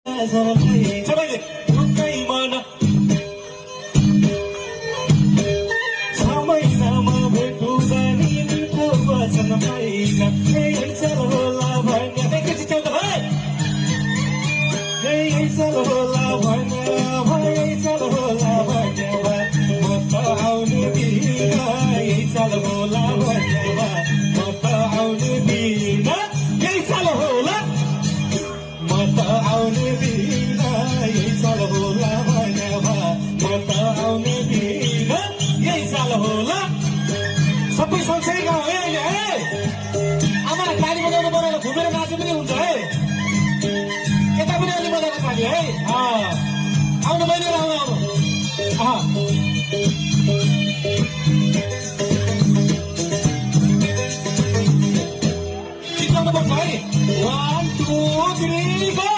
सबैले ढुक्कै मन समयमा भेटु जानिको वचन पाइन यही चल होला भन्ने एकैछिन चल भाइ यही चल होला भन्ने यही चल होला भन्ने म त आउनु दिन यही चल होला भन्ने म त आउनु दिन यही चल होला म त आउनु दिन यही चल होला भन्ने म त आउनु दिन यही चल होला सबै सँगसँगै गाउँ है अहिले है आमा ताली बजाउनु बनाएर घुमेर नाचे पनि हुन्छ है यता पनि अलि बजाएर ताली है आउनु बहिनीहरू आउनु आउनु चित्लाउनु पर्छ है 1 2 3 गो